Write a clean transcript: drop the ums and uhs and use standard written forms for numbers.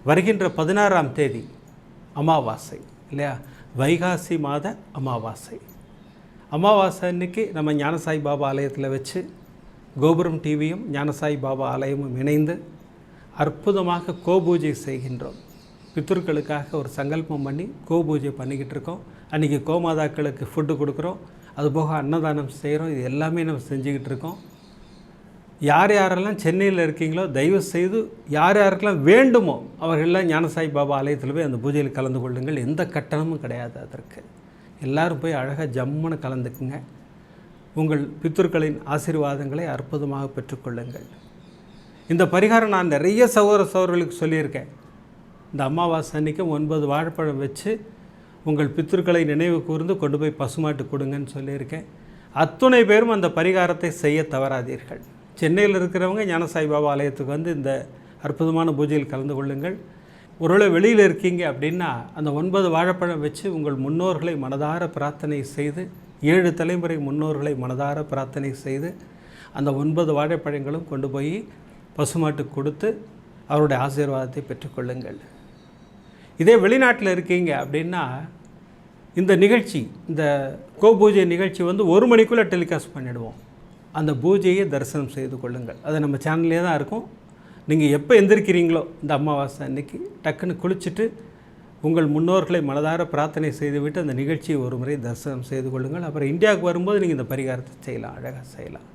வருகின்ற 16ஆம் தேதி அமாவாசை இல்லையா? வைகாசி மாத அமாவாசை. அமாவாசை அன்னைக்கு நம்ம ஞானசாய் பாபா ஆலயத்தில் வச்சு கோபுரம் டிவியும் ஞானசாய் பாபா ஆலயமும் இணைந்து அற்புதமாக கோபூஜை செய்கின்றோம். பித்ருக்களுக்காக ஒரு சங்கல்பம் பண்ணி கோபூஜை பண்ணிக்கிட்டு இருக்கோம். அன்றைக்கி கோமாதாக்களுக்கு ஃபுட்டு கொடுக்குறோம், அதுபோக அன்னதானம் செய்கிறோம். இது எல்லாமே நம்ம செஞ்சுக்கிட்டு இருக்கோம். யார் யாரெல்லாம் சென்னையில் இருக்கீங்களோ தயவு செய்து யார் யாருக்கெல்லாம் வேண்டுமோ அவர்களெல்லாம் ஞானசாய் பாபா ஆலயத்தில் போய் அந்த பூஜையில் கலந்து கொள்ளுங்கள். எந்த கட்டணமும் கிடையாது அதற்கு. எல்லோரும் போய் அழகாக ஜம்முன்னு கலந்துக்குங்க. உங்கள் பித்ருக்களின் ஆசீர்வாதங்களை அற்புதமாக பெற்றுக்கொள்ளுங்கள். இந்த பரிகாரம் நான் நிறைய சகோதரர்களுக்கு சொல்லியிருக்கேன். இந்த அமாவாசை அன்றைக்கி 9 வாழைப்பழம் வச்சு உங்கள் பித்ருக்களை நினைவு கூர்ந்து கொண்டு போய் பசுமாட்டு கொடுங்கன்னு சொல்லியிருக்கேன். அத்துணை பேரும் அந்த பரிகாரத்தை செய்ய தவறாதீர்கள். சென்னையில் இருக்கிறவங்க ஞானசாய் பாபா ஆலயத்துக்கு வந்து இந்த அற்புதமான பூஜையில் கலந்து கொள்ளுங்கள். ஒருவேளை வெளியில் இருக்கீங்க அப்படின்னா அந்த 9 வாழைப்பழம் வச்சு உங்கள் முன்னோர்களை மனதார பிரார்த்தனை செய்து 7 தலைமுறை முன்னோர்களை மனதார பிரார்த்தனை செய்து அந்த 9 வாழைப்பழங்களும் கொண்டு போய் பசுமாட்டுக்கு கொடுத்து அவருடைய ஆசீர்வாதத்தை பெற்றுக்கொள்ளுங்கள். இதே வெளிநாட்டில் இருக்கீங்க அப்படின்னா இந்த நிகழ்ச்சி, இந்த கோபூஜை நிகழ்ச்சி வந்து 1 மணிக்குள்ளே டெலிகாஸ்ட் பண்ணிவிடுவோம். அந்த பூஜையை தரிசனம் செய்து கொள்ளுங்கள். அது நம்ம சேனல்லே தான் இருக்கும். நீங்கள் எப்போ எந்திரிக்கிறீங்களோ இந்த அமாவாசை அன்னைக்கு டக்குன்னு குளிச்சுட்டு உங்கள் முன்னோர்களை மனதார பிரார்த்தனை செய்துவிட்டு அந்த நிகழ்ச்சியை ஒரு முறை தரிசனம் செய்து கொள்ளுங்கள். அப்புறம் இந்தியாவுக்கு வரும்போது நீங்கள் இந்த பரிகாரத்தை செய்யலாம், அழகாக செய்யலாம்.